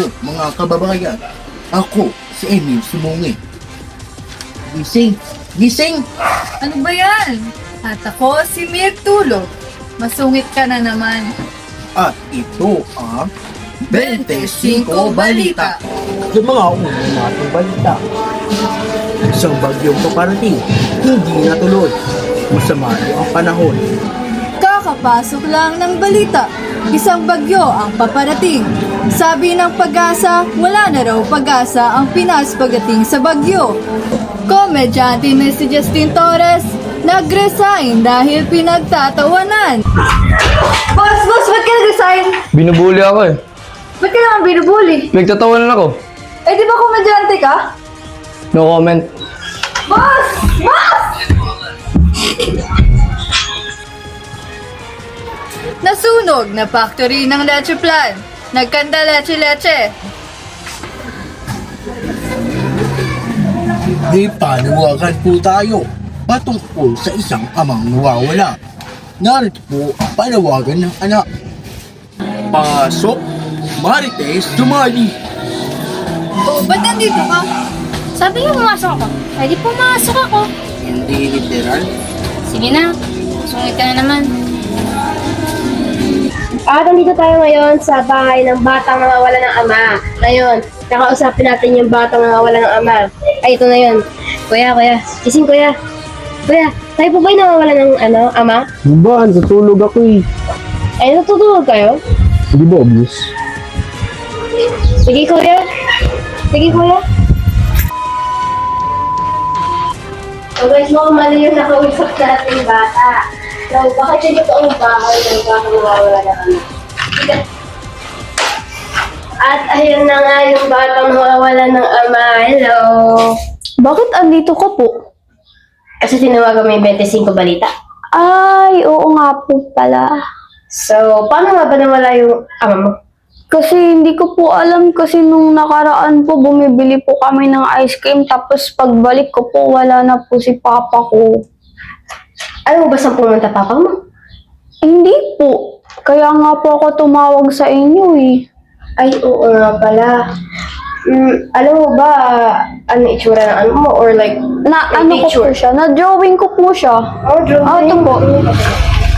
kayo, mga kababayan. Ako, si Emil Sumungi. Gising! Gising! Ano ba yan? At ako si Mir Tulog. Masungit ka na naman. At ito ang 25 Balita. Yung mga una nating balita. Isang bagyong paparating, hindi natuloy. Masama ang panahon. Kakapasok lang ng balita. Isang bagyo ang paparating. Sabi ng Pag-asa, wala na raw pag-asa ang Pinas pagdating sa bagyo. Komedyante na si Justin Torres, nag-resign dahil pinagtatawanan. Boss, ba't ka nag-resign? Binubuli ako eh. Ba't ka naman binubuli? Nagtatawanan ako. Eh di ba komedyante ka? No comment. Boss! Boss! Nasunog na factory ng Leche Plan. Nagkanda leche-leche. May panawagan po tayo patungkol sa isang amang nawawala. Narito po ang panawagan ng anak. Pasok, Marites Sumali. Oh, ba't nandito ka? Sabi niyo pumasok ako. Ay di pumasok ako. Hindi literal. Sige na. Sungit ka na naman. Nandito tayo ngayon sa bahay ng batang nawawala ng ama. Ngayon, nakausapin natin yung batang nawawala ng ama. Ay, ito na yun. Kuya, gising kuya. Kuya, tayo po ba yung nawawala ng ama? Ba, natutulog ako eh. Ay, natutulog kayo? Hindi ba obvious? Sige kuya. Sige kuya. So guys, mukhang mali yung nakausap natin bata. So, bakit yung totoong bahay ng batang nawawala ng ama? At ayun na nga yung batang nawawala ng ama. Hello. Bakit andito ka po? Kasi tinawagan mo yung 25 balita. Ay, oo nga po pala. So, paano nga ba nawala yung ama mo? Kasi hindi ko po alam kasi nung nakaraan po bumibili po kami ng ice cream tapos pagbalik ko po wala na po si papa ko. Alam mo ba saan pumunta papa mo? Hindi po. Kaya nga po ako tumawag sa inyo eh. Ay, oo nga pala. Alam mo ba ano itsura ng ano mo? Or like, Na may ano ko picture? po siya? Na-drawing ko po siya. Oh, drawing. Ah, ito po.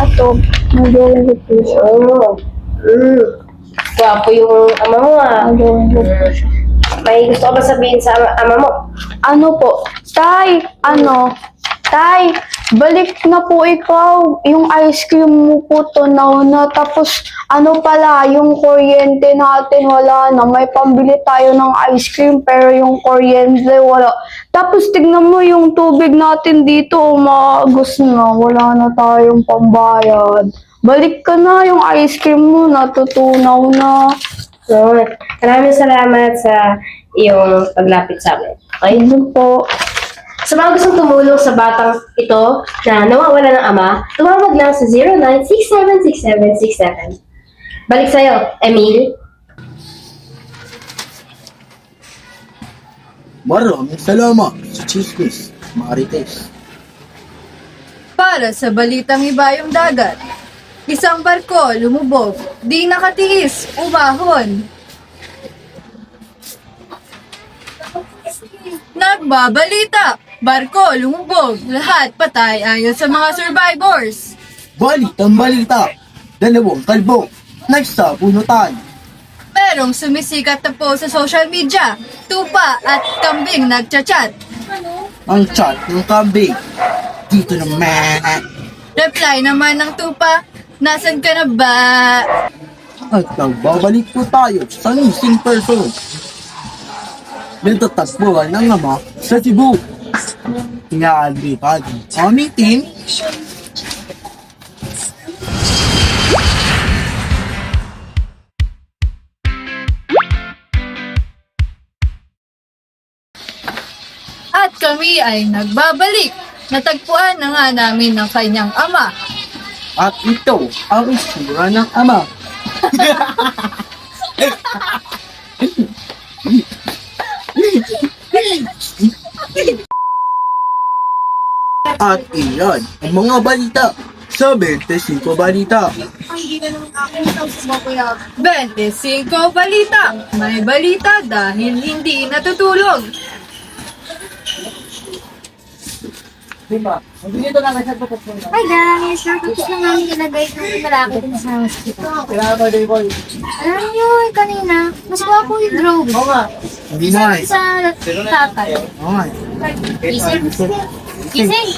Ito. Na-drawing ko po siya. Oh. Gwapo yung ama mo ah. Na-drawing ko po siya. May gusto ka ba sabihin sa ama mo? Ano po? Tay, Tay, balik na po ikaw. Yung ice cream mo po tunaw na. Tapos, ano pala, yung kuryente natin wala na. May pambili tayo ng ice cream pero yung kuryente wala. Tapos, tignan mo yung tubig natin dito. Umagos na. Wala na tayong pambayad. Balik ka na yung ice cream mo. Natutunaw na. So, maraming salamat sa iyong paglapit sa amin. Okay? Ayun po. Sa mga gustong tumulong sa batang ito na nawawala ng ama, tumawag lang sa 09676767. Balik sa'yo, Emil. Maraming salamat sa Chismis, Marites. Para sa balitang iba yung dagat. Isang barko lumubog, di nakatiis, umahon. Nagbabalita, barko lumubog, lahat patay ayon sa mga survivors. Balitang balita. Dalawang kalbo. Nagsabunutan. Merong sumisikat na po sa social media, tupa at kambing nagchat-chat. Ang chat ng kambing. Dito naman. Reply naman ng tupa, nasan ka na ba? At nagbabalik po tayo sa missing person. Nagtatagpuan ng ama sa Cebu. Tinaalbipan ang aming team. At kami ay nagbabalik. Natagpuan na nga namin ng kanyang ama. At ito ang isura ng ama. At iyan ang mga balita sa 25 balita. 25 balita. May balita dahil hindi natutulog. Hi guys! Natapos lang namin ilagay ng malaki din sa hospital. Alam niyo, kanina, mas gwapo yung drone. Hindi na eh. Sa tatay. Oo nga eh. Gising. Gising.